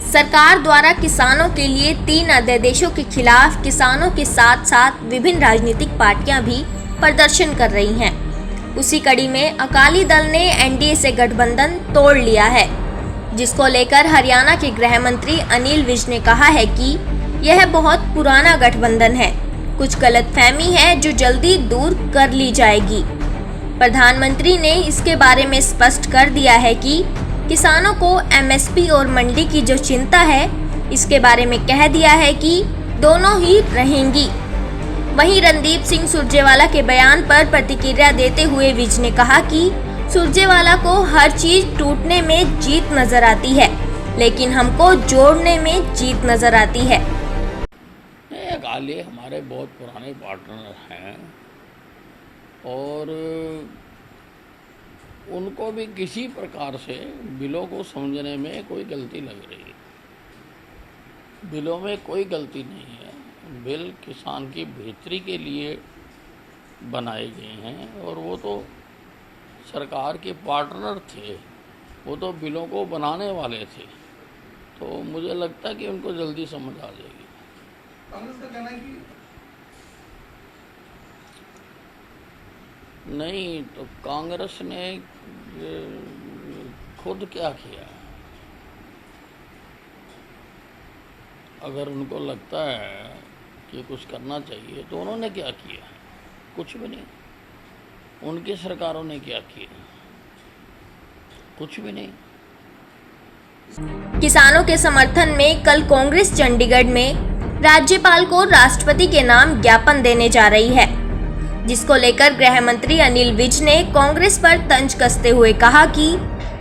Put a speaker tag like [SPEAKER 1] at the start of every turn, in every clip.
[SPEAKER 1] सरकार द्वारा किसानों के लिए 3 अध्यादेशों के खिलाफ किसानों के साथ साथ विभिन्न राजनीतिक पार्टियां भी प्रदर्शन कर रही हैं। उसी कड़ी में अकाली दल ने एनडीए से गठबंधन तोड़ लिया है, जिसको लेकर हरियाणा के गृह मंत्री अनिल विज ने कहा है कि यह बहुत पुराना गठबंधन है, कुछ गलतफहमी है जो जल्दी दूर कर ली जाएगी। प्रधानमंत्री ने इसके बारे में स्पष्ट कर दिया है कि किसानों को एमएसपी और मंडी की जो चिंता है, इसके बारे में कह दिया है कि दोनों ही रहेंगी। वहीं रणदीप सिंह सुरजेवाला के बयान पर प्रतिक्रिया देते हुए विज ने कहा कि सुरजेवाला को हर चीज टूटने में जीत नजर आती है, लेकिन हमको जोड़ने में जीत नजर आती है।
[SPEAKER 2] अकाली हमारे बहुत पुराने पार्टनर हैं और उनको भी किसी प्रकार से बिलों को समझने में कोई गलती लग रही है। बिलों में कोई गलती नहीं है। बिल किसान की बेहतरी के लिए बनाए गए हैं और वो तो सरकार के पार्टनर थे, वो तो बिलों को बनाने वाले थे। तो मुझे लगता है कि उनको जल्दी समझ आ जाएगी।
[SPEAKER 3] कांग्रेस का कहना है कि
[SPEAKER 2] नहीं, तो कांग्रेस ने खुद क्या किया? अगर उनको लगता है कि कुछ करना चाहिए तो उन्होंने क्या किया? कुछ भी नहीं। उनकी सरकारों ने क्या किया? कुछ भी नहीं।
[SPEAKER 1] किसानों के समर्थन में कल कांग्रेस चंडीगढ़ में राज्यपाल को राष्ट्रपति के नाम ज्ञापन देने जा रही है, जिसको लेकर गृह मंत्री अनिल विज ने कांग्रेस पर तंज कसते हुए कहा कि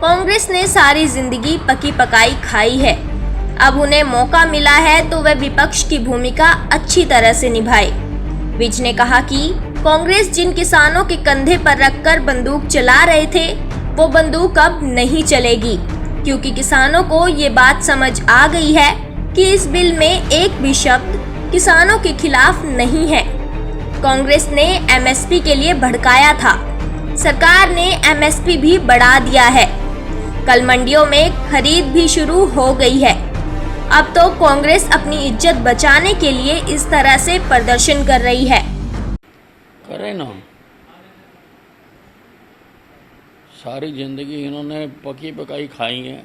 [SPEAKER 1] कांग्रेस ने सारी जिंदगी पकी पकाई खाई है, अब उन्हें मौका मिला है तो वह विपक्ष की भूमिका अच्छी तरह से निभाए। विज ने कहा कि कांग्रेस जिन किसानों के कंधे पर रखकर बंदूक चला रहे थे, वो बंदूक अब नहीं चलेगी, क्योंकि किसानों को ये बात समझ आ गई है कि इस बिल में एक भी शब्द किसानों के खिलाफ नहीं है। कांग्रेस ने एमएसपी के लिए भड़काया था, सरकार ने एमएसपी भी बढ़ा दिया है। कल मंडियों में खरीद भी शुरू हो गई है। अब तो कांग्रेस अपनी इज्जत बचाने के लिए इस तरह से प्रदर्शन कर रही है।
[SPEAKER 2] करे ना, सारी जिंदगी इन्होंने पकी पकाई खाई है।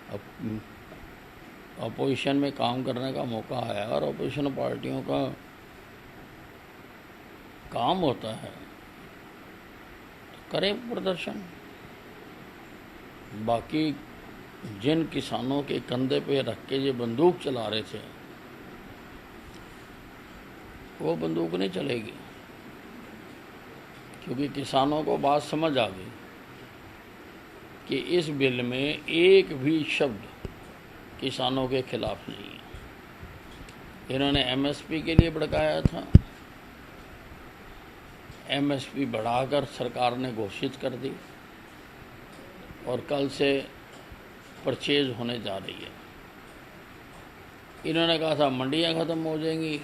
[SPEAKER 2] अब अपोजिशन में काम करने का मौका आया और अपोजिशन पार्टियों का काम होता है तो करें प्रदर्शन। बाकी जिन किसानों के कंधे पे रख के ये बंदूक चला रहे थे, वो बंदूक नहीं चलेगी, क्योंकि किसानों को बात समझ आ गई कि इस बिल में एक भी शब्द किसानों के खिलाफ नहीं है। इन्होंने एमएसपी के लिए भड़काया था, एमएसपी बढ़ाकर सरकार ने घोषित कर दी और कल से परचेज होने जा रही है। इन्होंने कहा था मंडियां ख़त्म हो जाएंगी,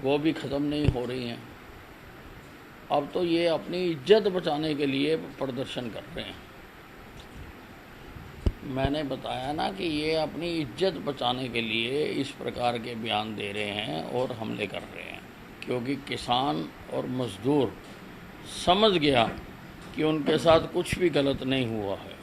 [SPEAKER 2] वो भी ख़त्म नहीं हो रही हैं। अब तो ये अपनी इज्जत बचाने के लिए प्रदर्शन कर रहे हैं। मैंने बताया ना कि ये अपनी इज्जत बचाने के लिए इस प्रकार के बयान दे रहे हैं और हमले कर रहे हैं, क्योंकि किसान और मज़दूर समझ गया कि उनके साथ कुछ भी गलत नहीं हुआ है।